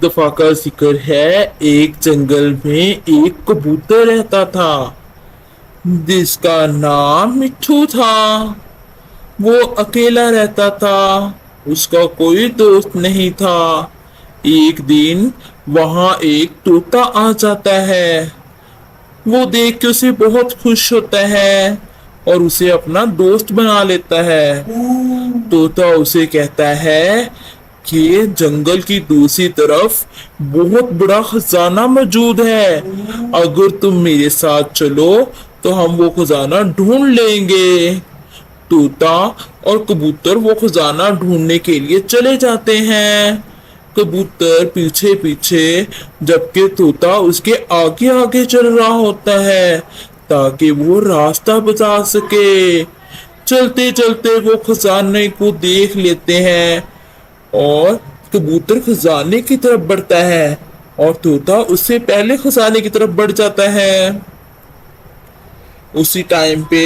दफा का जिक्र है। एक जंगल में एक कबूतर रहता था जिसका नाम मिट्ठू था। वो अकेला रहता था, उसका कोई दोस्त नहीं था। एक दिन वहां एक तोता आ जाता है। वो देख के उसे बहुत खुश होता है और उसे अपना दोस्त बना लेता है। तोता उसे कहता है कि जंगल की दूसरी तरफ बहुत बड़ा खजाना मौजूद है। अगर तुम मेरे साथ चलो तो हम वो खजाना ढूंढ लेंगे। तोता और कबूतर वो खजाना ढूंढने के लिए चले जाते हैं। कबूतर पीछे पीछे, जबकि तोता उसके आगे आगे चल रहा होता है ताकि वो रास्ता बता सके। चलते चलते वो खजाने को देख लेते हैं और कबूतर खजाने की तरफ बढ़ता है और तोता उससे पहले खजाने की तरफ बढ़ जाता है। उसी टाइम पे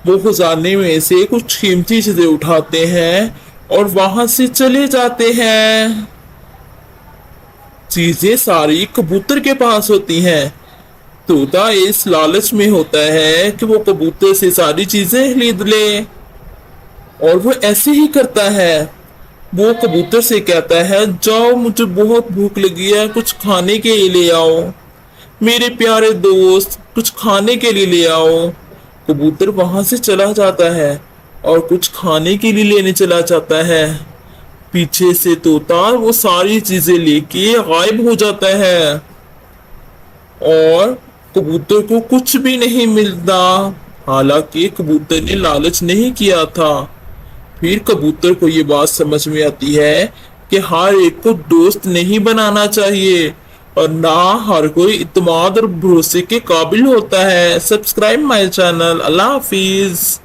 वो खजाने में से कुछ कीमती चीजें उठाते हैं और वहां से चले जाते हैं। चीजें सारी कबूतर के पास होती हैं। तोता इस लालच में होता है कि वो कबूतर से सारी चीजें खरीद ले और वो ऐसे ही करता है। वो कबूतर से कहता है, जाओ मुझे बहुत भूख लगी है, कुछ खाने के लिए ले आओ। मेरे प्यारे दोस्त, कुछ खाने के लिए ले आओ। कबूतर वहां से चला जाता है और कुछ खाने के लिए लेने चला जाता है। पीछे से तोता वो सारी चीजें लेके गायब हो जाता है और कबूतर को कुछ भी नहीं मिलता। हालांकि कबूतर ने लालच नहीं किया था। फिर कबूतर को ये बात समझ में आती है कि हर एक को दोस्त नहीं बनाना चाहिए और ना हर कोई इत्मीनान और भरोसे के काबिल होता है। Subscribe my channel. Allah Hafiz.